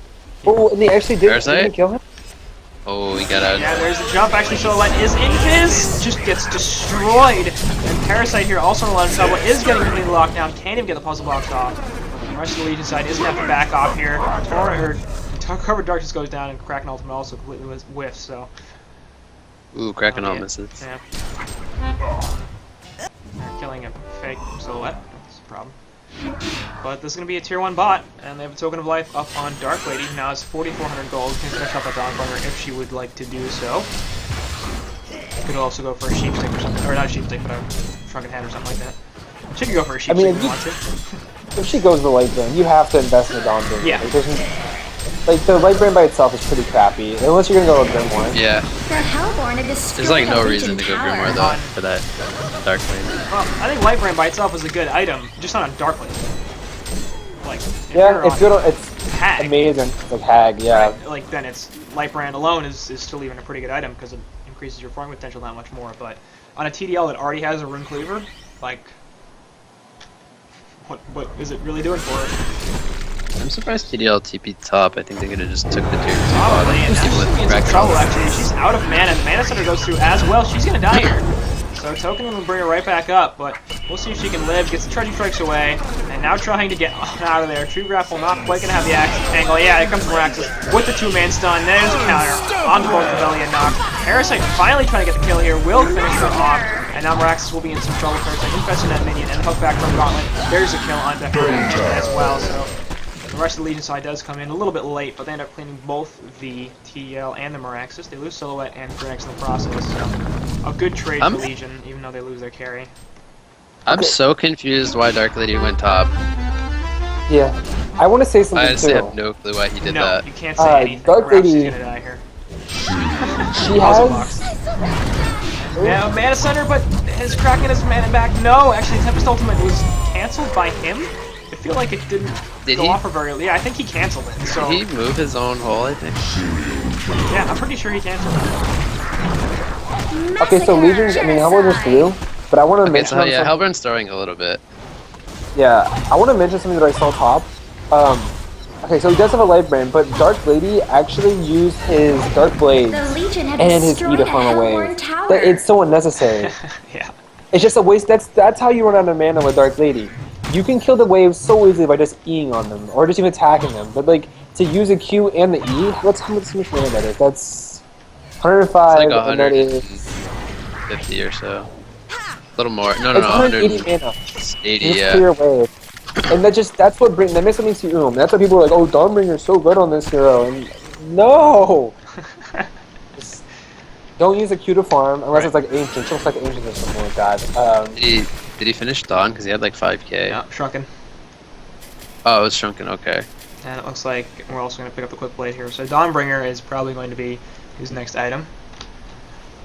S3: Oh, and they actually didn't
S1: Parasite?
S3: kill him?
S1: Oh, he got out.
S2: Yeah, there's the jump. Actually, Silhouette is invis. Just gets destroyed. And Parasite here also in a lot of trouble. Is getting completely locked down. Can't even get the puzzle box off. The rest of the Legion side is going to have to back off here. Covered Darkness goes down, and Kraken Ultimate also completely whiffs, so...
S1: Ooh, Kraken all misses.
S2: Yeah. They're killing a fake Silhouette. That's a problem. But this is going to be a tier 1 bot, and they have a Token of Life up on Dark Lady, who now has 4,400 gold. Can finish up a Dawnbringer if she would like to do so. Could also go for a Sheep Stick or something. Or not a Sheep Stick, but a Shrunken Hand or something like that. She could go for a Sheep Stick if you want to.
S3: If she goes the late game, you have to invest in the Dawn Bringer.
S2: Yeah.
S3: Like, Like the light brand by itself is pretty crappy, unless you're gonna go with Grimoire.
S1: Yeah.
S4: The Hellborn have destroyed
S1: There's like no
S4: a
S1: reason
S4: Legion
S1: to go
S4: tower.
S1: Grimoire though for that Dark Lane.
S2: Well, I think Light Brand by itself is a good item, just not on Dark Lane. Like,
S3: Yeah, it's good. It's
S2: Hag,
S3: amazing. It's like Hag, yeah.
S2: right? Like then it's Light Brand alone is still even a pretty good item because it increases your farming potential that much more. But on a TDL that already has a Rune Cleaver, like, what is it really doing for it?
S1: I'm surprised TDL TP top. I think they could have just took the tier 2
S2: Probably, and
S1: even with
S2: she's in some
S1: Kraken.
S2: trouble actually. She's out of mana. The Mana Center goes through as well. She's gonna die here. So Token will bring her right back up, but we'll see if she can live. Gets the Charging Strikes away, and now trying to get out of there. True Grapple not quite gonna have the angle. Yeah, here comes Miraxis with the 2-man stun. There's a counter onto both the belly and Nox. Parasite finally trying to get the kill here. Will finish her off, and now Miraxis will be in some trouble. Parasite infesting that minion and hook back from Gauntlet. There's a kill on Becker as well. So the rest of the Legion side does come in a little bit late, but they end up cleaning both the TDL and the Miraxis. They lose Silhouette and Phoenix in the process. So a good trade for Legion, even though they lose their carry.
S1: I'm so confused why Dark Lady went top.
S3: Yeah. I want to say
S1: I
S3: something
S1: honestly
S3: too.
S1: have no clue why he did
S2: No,
S1: that.
S2: you can't say anything.
S3: Dark
S2: Perhaps
S3: Lady-
S2: she's gonna die here.
S3: She
S2: Puzzle
S3: has.
S2: box. Yeah, Mana Center, but is Kraken his mana back? No, actually, Tempest Ultimate was cancelled by him. I feel like it didn't
S1: Did
S2: go
S1: he?
S2: off for very. Yeah, I think he canceled it. So
S1: Did he move his own hole, I think?
S2: yeah, I'm pretty sure he canceled it.
S3: Okay, so Legion's. I mean, Hellborn is through, but I want to
S1: Okay,
S3: mention.
S1: so yeah,
S3: something-
S1: Hellburn's throwing a little bit.
S3: Yeah, I want to mention something that I saw top. Okay, so he does have a light brand, but Dark Lady actually used his Dark Blade
S4: The Legion have
S3: and his E
S4: destroyed
S3: to
S4: a
S3: farm away.
S4: Hellborn tower.
S3: That it's so unnecessary.
S2: Yeah.
S3: It's just a waste. That's how you run out of mana with Dark Lady. You can kill the waves so easily by just Eing on them, or just even attacking them. But like to use a Q and the E, what's how much mana that is? That's 105,
S1: It's like
S3: and that is
S1: 150 or so. A little more. No,
S3: it's 180
S1: 180,
S3: mana.
S1: yeah.
S3: Just clear wave. And that's what that makes something to That's why people are like, oh, Dawnbringer's so good on this hero. And no, Just don't use a Q to farm unless it's like ancient. It looks like ancient or something like that.
S1: Did he finish Dawn? Because he had like 5k.
S2: Yeah, Shrunken.
S1: Oh, it was shrunken, okay.
S2: And it looks like we're also going to pick up the Quick Blade here. So Dawnbringer is probably going to be his next item.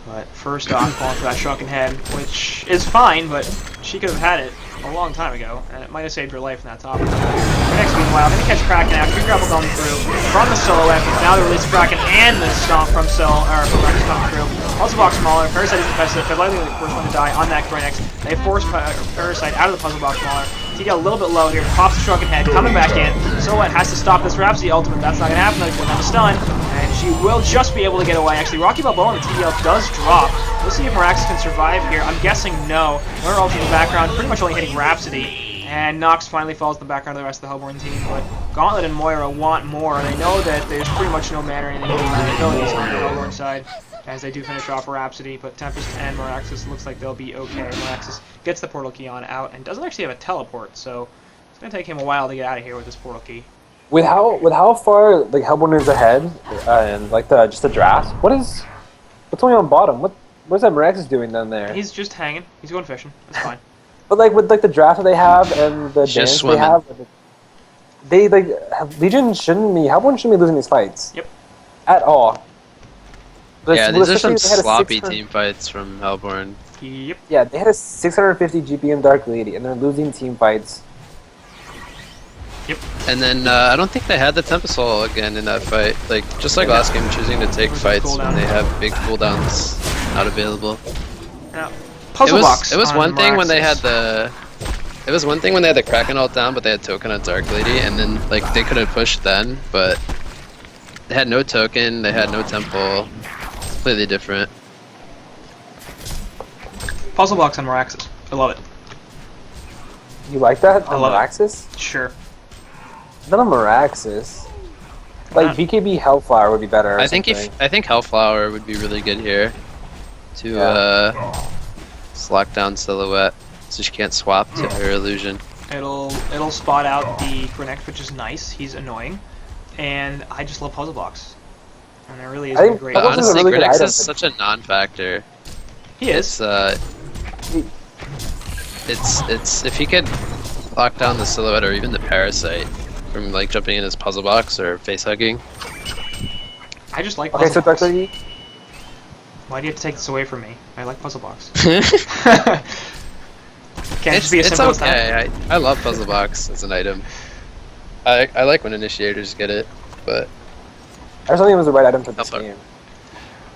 S2: But first off, calling for that Shrunken Head, which is fine, but she could have had it a long time ago, and it might have saved her life in that top. Next, meanwhile, going to catch Kraken out. Tree Grapple going through from the Silhouette, but now they release Kraken and the Stomp from Rex coming through. Puzzle Box Mauler. Parasite is infested. They're likely the first one to die on that Groinex. They force Parasite out of the Puzzle Box Mauler. TDL a little bit low here. Pops the Shrunken Head, coming back in. Silhouette has to stop this Rhapsody ultimate. That's not going to happen. He's going to have a stun, and she will just be able to get away. Actually, Rocky Balboa on the TDL does drop. We'll see if Miraxis can survive here. I'm guessing no. Her ult in the background, pretty much only hitting Rhapsody. And Nox finally falls in the background of the rest of the Hellborn team. But Gauntlet and Moira want more. They know that there's pretty much no mana or anything abilities on the Hellborn side, as they do finish off Rhapsody. But Tempest and Miraxis looks like they'll be okay. Miraxis gets the portal key on out and doesn't actually have a teleport, so it's going to take him a while to get out of here with this portal key.
S3: With how far like Hellborn is ahead, and like just the draft, what's going on bottom? What's that Miraxis doing down there?
S2: He's just hanging. He's going fishing. That's fine.
S3: But like with like the draft that they have and the
S1: Just
S3: dance
S1: swimming.
S3: they have, they like Legion Hellborn shouldn't be losing these fights.
S2: Yep.
S3: At all.
S1: Yeah, these are some
S3: Especially they had a
S1: sloppy
S3: 600
S1: team fights from Hellborn.
S2: Yep.
S3: Yeah, they had a 650 GPM Dark Lady, and they're losing team fights.
S1: And then I don't think they had the Tempest Soul again in that fight. Like just like last game, choosing to take
S2: Where's the
S1: fights
S2: cooldown?
S1: when they have big cooldowns not available.
S2: Now, Puzzle Box.
S1: It was
S2: on
S1: one thing when they had
S2: Miraxis.
S1: It was one thing when they had the Kraken ult down, but they had token on Dark Lady, and then like they could have pushed then, but they had no token, they had no temple. It's completely different.
S2: Puzzle Box on Miraxis. I love it.
S3: You like that
S2: I
S3: on
S2: love it.
S3: Miraxis?
S2: Sure.
S3: Not on Miraxis. Like
S2: not?
S3: BKB Hellflower would be better. Or
S1: I think
S3: something.
S1: I think Hellflower would be really good here to lock down Silhouette, so she can't swap to her illusion.
S2: It'll spot out the Groinex, which is nice. He's annoying, and I just love Puzzle Box. And there really is
S3: I
S2: a
S3: think
S2: great.
S1: But
S3: Puzzle Box is a
S1: honestly,
S3: really good
S1: Grenix
S3: item,
S1: is
S3: but-
S1: such a non-factor.
S2: He is.
S1: It's if he could lock down the Silhouette or even the Parasite from like jumping in his Puzzle Box or face hugging,
S2: I just like
S3: Okay,
S2: Puzzle
S3: so Dark
S2: Box.
S3: Lady.
S2: Why do you have to take this away from me? I like Puzzle Box.
S1: it's
S2: Can't it just be as simple as that?
S1: okay. I love Puzzle Box as an item. I like when initiators get it, but
S3: I just don't think it was the right item for this
S1: Help.
S3: game.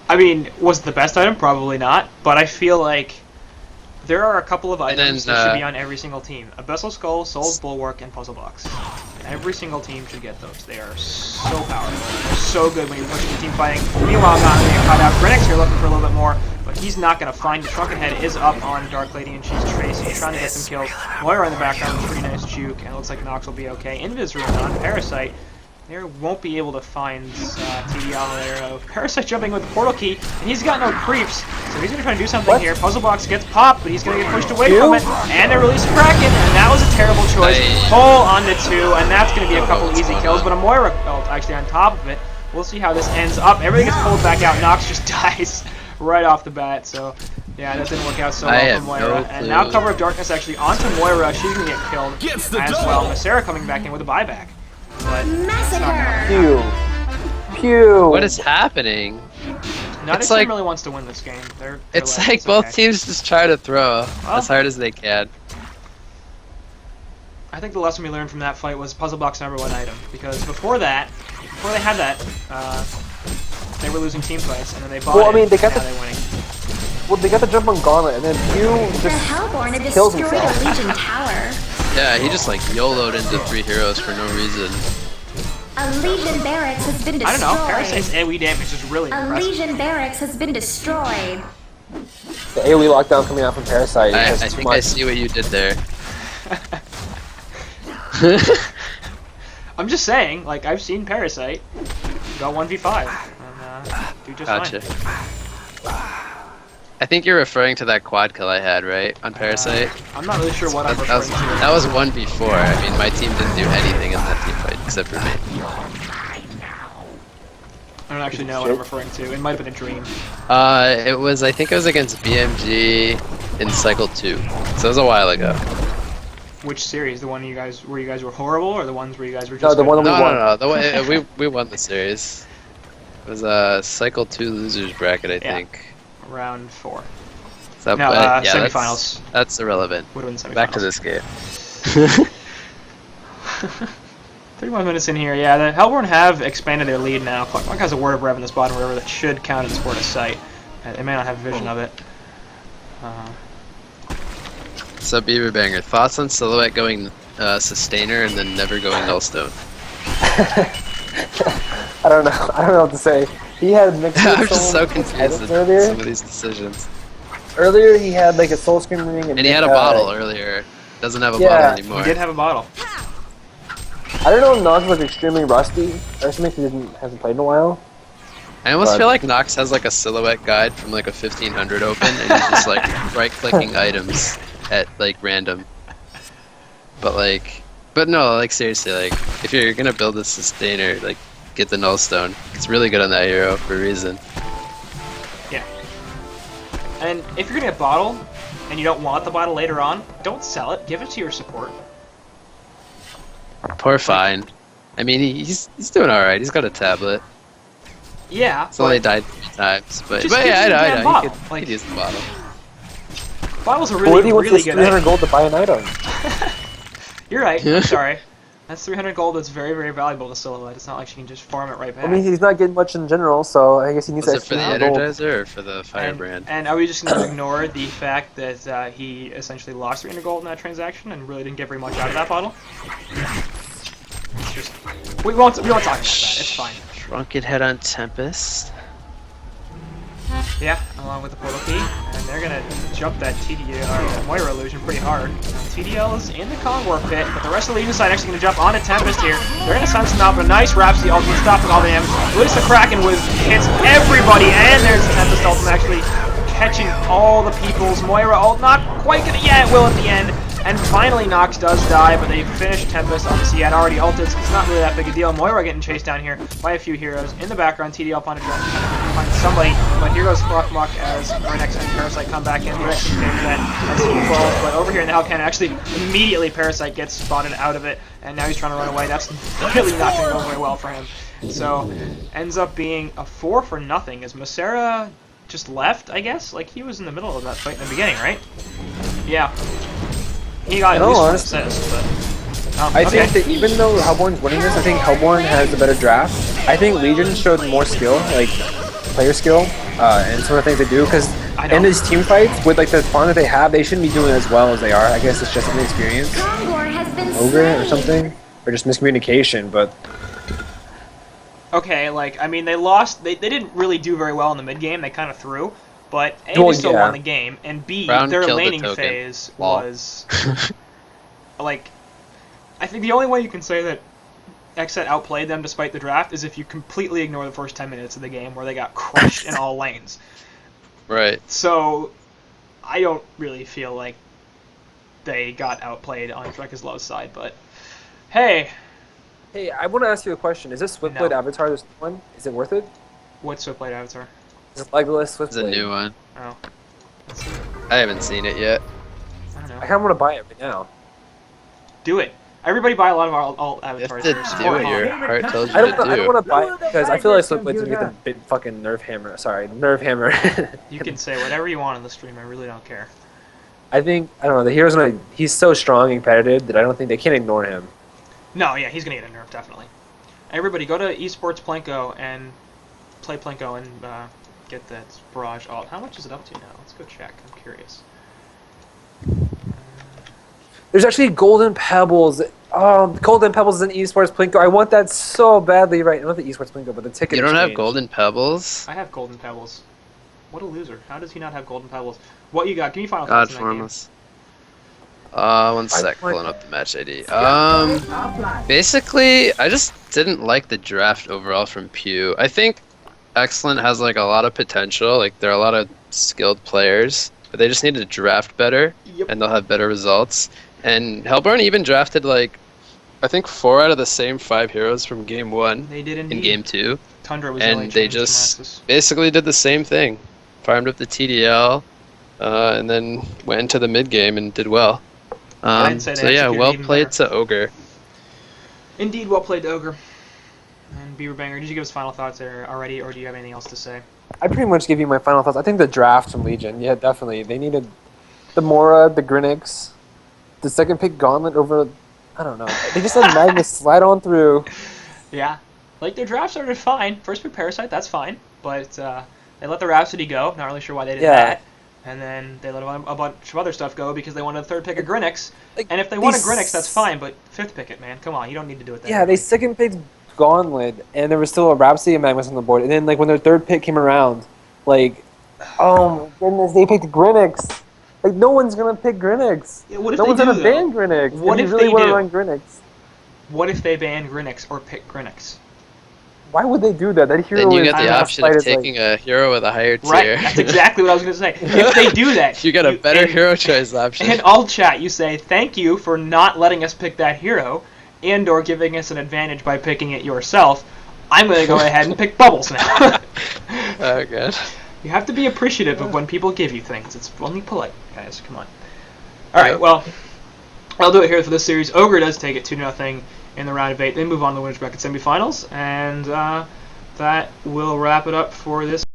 S2: I mean, was it the best item? Probably not. But I feel like there are a couple of items that should be on every single team. Abyssal Skull, Soul's Bulwark, and Puzzle Box. Every single team should get those. They are so powerful. They're so good when you're pushing the team fighting. Meanwhile, not going to get caught out. Grenix here looking for a little bit more, but he's not going to find it. Shrunken Head is up on Dark Lady, and she's tracing, trying to get some kills. Moira in the background, pretty nice juke, and it looks like Nox will be okay. Invis ruined on Parasite. They won't be able to find TDL there. Parasite jumping with the portal key, and he's got no creeps, so he's going to try and do something here. Puzzle Box gets popped, but he's going to get pushed away from it, and they release Kraken, and that was a terrible choice. Pull onto 2, and that's going to be a couple easy kills, but a Moira ult actually on top of it. We'll see how this ends up. Everything gets pulled back out. Nox just dies right off the bat, so yeah, that didn't work out so well for Moira. And now Cover of Darkness actually onto Moira. She's going to get killed as well. Masera coming back in with a buyback. But
S3: Pew. Pew.
S1: what is happening?
S2: Not
S1: It's
S2: team
S1: like-
S2: really wants to win this game. They're
S1: It's like both
S2: okay.
S1: teams just try to throw as hard as they can.
S2: I think the lesson we learned from that fight was Puzzle Box #1 item, because before they had that, they were losing team fights, and then they bought
S3: Well, I
S2: it,
S3: mean, they got
S2: now
S3: the-
S2: they're winning.
S3: Well, they got the jump on Gauntlet, and then Pew
S4: The
S3: just
S4: Hellborn have
S3: kills
S4: destroyed a
S3: himself.
S4: Legion tower.
S1: Yeah, he just like YOLO'd into 3 heroes for no reason.
S4: A Legion barracks has been
S2: I don't know,
S4: destroyed.
S2: Parasite's AoE damage is really
S4: A
S2: impressive.
S4: Legion barracks has been destroyed.
S3: the AoE lockdown coming out from Parasite.
S1: I
S3: is too
S1: think
S3: much.
S1: I see what you did there.
S2: I'm just saying, like, I've seen Parasite go 1v5, and do just
S1: Gotcha.
S2: fine.
S1: I think you're referring to that quad kill I had, right? On Parasite?
S2: I'm not really sure what I'm
S1: That
S2: referring to.
S1: that was one before. I mean, my team didn't do anything in that team fight except for me.
S2: I don't actually know what I'm referring to. It might have been a dream.
S1: It was, I think it was against BMG in Cycle 2. So it was a while ago.
S2: Which series? The one where you guys were horrible, or the ones where you guys were just
S3: No, the
S2: good?
S3: one that we won.
S1: No. The way, we won the series. It was a Cycle 2 losers bracket, I
S2: Yeah.
S1: think.
S2: Round 4.
S1: So,
S2: No,
S1: but, yeah,
S2: semifinals.
S1: That's irrelevant.
S2: Would have been semifinals.
S1: Back to this game.
S2: 31 minutes in here. Yeah, the Hellborn have expanded their lead now. Clockmark has a Word of Rev in this bottom river that should count as Word of Sight. They may not have vision of it.
S1: So Beaver Banger, thoughts on Silhouette going Sustainer and then never going Nullstone?
S3: I don't know. I don't know what to say. He had mixed.
S1: I'm just so confused with
S3: earlier.
S1: some of these decisions.
S3: Earlier, he had like a Soul Scream ring,
S1: And he had a bottle earlier. Doesn't have a
S3: Yeah.
S1: bottle anymore.
S2: He did have a bottle.
S3: I don't know if Nox was extremely rusty, or something he hasn't played in a while.
S1: I almost
S3: But-
S1: feel like Nox has like a Silhouette guide from like a 1500 open, and he's just like right-clicking items at like random. But no, like seriously, like if you're gonna build a Sustainer, like get the Nullstone. It's really good on that hero for a reason.
S2: Yeah. And if you're gonna get bottle, and you don't want the bottle later on, don't sell it. Give it to your support.
S1: Poor Fine. I mean, he's doing all right. He's got a tablet.
S2: Yeah.
S1: It's only died 3 times, but
S2: Just
S1: yeah,
S2: give him the
S1: I
S2: damn
S1: know.
S2: bottle.
S1: He
S2: Like-
S1: could use the bottle.
S2: Bottles are
S3: But
S2: really,
S3: what if he wants
S2: really
S3: this
S2: good.
S3: 300 gold to buy an item?
S2: You're right. I'm sorry. That's 300 gold. That's very, very valuable to Silhouette. It's not like she can just farm it right back.
S3: I mean, he's not getting much in general, so I guess he needs
S1: Was
S3: that
S1: it for the
S3: extra gold.
S1: Energizer or for the Firebrand?
S2: And are we just going to ignore the fact that he essentially lost 300 gold in that transaction and really didn't get very much out of that bottle? It's just we won't talk about that. It's fine.
S1: Shrunken Head on Tempest.
S2: Yeah, along with the portal key, and they're gonna jump that Moira illusion pretty hard. TDL is in the Conwar pit, but the rest of the Legion side actually gonna jump onto Tempest here. They're gonna send some out, but a nice Rhapsody ultimate stopping all the damage. Release the Kraken with hits everybody, and there's the Tempest ultimate actually catching all the people's Moira ult. Not quite gonna, yeah, it will at the end. And finally, Nox does die, but they finish Tempest. Obviously, he had already ulted, so it's not really that big a deal. Moira getting chased down here by a few heroes. In the background, TDL Punisher find somebody, but here goes Muck as our next Parasite come back in. Rex can that as he falls, but over here in the Hellcan, actually, immediately Parasite gets spotted out of it, and now he's trying to run away. That's really not going to go very well for him. So, ends up being a 4-0 as Masera just left, I guess? Like, he was in the middle of that fight in the beginning, right? Yeah. He got at least one assist, but...
S3: I
S2: okay.
S3: think that even though Hellborn's winning this, I think Hellborn has the better draft. I think Legion showed more skill, like player skill, and some of the things they do. Because in these team fights, with like the fun that they have, they shouldn't be doing as well as they are. I guess it's just inexperience,
S4: Kongor has been
S3: ogre or
S4: slain.
S3: something, or just miscommunication. But
S2: Okay, like, I mean, they lost. They didn't really do very well in the mid game. They kind of threw. But A,
S3: Well,
S2: they still
S3: yeah.
S2: won the game, and B,
S1: Brown
S2: their
S1: killed the
S2: laning
S1: token.
S2: phase
S1: Lol.
S2: was... like, I think the only way you can say that xCet outplayed them despite the draft is if you completely ignore the first 10 minutes of the game where they got crushed in all lanes.
S1: Right.
S2: So, I don't really feel like they got outplayed on Shrek Low's side, but hey,
S3: hey, I want to ask you a question. Is this Swiftblade
S2: No.
S3: Avatar this one? Is it worth it?
S2: what's Swiftblade Avatar?
S3: Is it Legolas Swiftblade?
S1: It's a new one.
S2: Oh,
S1: I haven't seen it yet.
S2: I don't know.
S3: I kind of want to buy it right now.
S2: Do it. Everybody buy a lot of our alt
S1: You have
S2: avatars.
S1: to
S2: here.
S1: do
S2: Support
S1: what
S2: HoN.
S1: your heart tells you
S3: I
S1: to
S3: don't
S1: do.
S3: want to buy it because I feel like Swiftblade's gonna get the big fucking nerf hammer. Sorry, nerf hammer.
S2: You can say whatever you want on the stream. I really don't care.
S3: I think I don't know. The hero's gonna. He's so strong and competitive that I don't think they can ignore him.
S2: No, yeah, he's gonna get a nerf definitely. Everybody, go to esports Plinko and play Plinko and get that barrage alt. How much is it up to now? Let's go check. I'm curious.
S3: There's actually Golden Pebbles. Golden Pebbles is an esports Plinko. I want that so badly right. Not the esports Plinko, but the ticket.
S1: You don't have
S3: exchange.
S1: golden pebbles?
S2: I have golden pebbles. What a loser! How does he not have golden pebbles? What you got? Give me final
S1: God
S2: thoughts on that game.
S1: formless. 1 sec, pulling up the match ID. Basically, I just didn't like the draft overall from Pew. I think Excellent has like a lot of potential. Like there are a lot of skilled players, but they just need to draft better,
S2: Yep.
S1: and they'll have better results. And Hellborn even drafted like, I think 4 out of the same 5 heroes from game 1
S2: They did
S1: in
S2: indeed.
S1: game 2,
S2: Tundra was the only
S1: and they
S2: change from
S1: just
S2: Axis.
S1: basically did the same thing. Farmed up the TDL, and then went into the mid game and did well.
S2: I'd say they
S1: So yeah,
S2: executed
S1: well
S2: even
S1: played
S2: better.
S1: to Ogre.
S2: Indeed, well played, Ogre. And Beaver Banger, did you give us final thoughts there already, or do you have anything else to say?
S3: I pretty much give you my final thoughts. I think the draft from Legion. Yeah, definitely. They needed the Mora, the Grinix, the second pick Gauntlet over. I don't know. They just let Magnus slide on through.
S2: Yeah. Like, their draft started fine. First pick Parasite, that's fine. But they let the Rhapsody go. Not really sure why they did that. And then they let a bunch of other stuff go because they wanted a third pick of Grinix.
S3: Like,
S2: And if they want a
S3: these-
S2: Grinix, that's fine, but fifth pick it, man. Come on, you don't need to do it that
S3: Yeah,
S2: early.
S3: they second picked Gauntlet, and there was still a Rhapsody and Magnus on the board. And then, like, when their third pick came around, like, oh my goodness, they picked Grinix. Like, no one's gonna pick Grinix.
S2: Yeah, what if
S3: No
S2: they
S3: one's
S2: do,
S3: gonna
S2: though?
S3: ban Grinix.
S2: What
S3: if
S2: if
S3: you really
S2: they
S3: want to
S2: do?
S3: run Grinix?
S2: What if they ban Grinix or pick Grinix?
S3: Why would they do that? That hero
S1: Then you
S3: is
S1: get the
S3: just
S1: option
S3: fight
S1: of
S3: as, like-
S1: taking a hero with a higher tier.
S2: Right, that's exactly what I was going to say. If they do that...
S1: You get a better
S2: and-
S1: hero choice option.
S2: In all chat, you say, thank you for not letting us pick that hero, and or giving us an advantage by picking it yourself. I'm going to go ahead and pick Bubbles now.
S1: Oh god.
S2: You have to be appreciative of when people give you things. It's only polite, guys. Come on. Alright,
S1: Yep.
S2: well, I'll do it here for this series. Ogre does take it 2-0 in the round of 8. They move on to the winners bracket semifinals, and that will wrap it up for this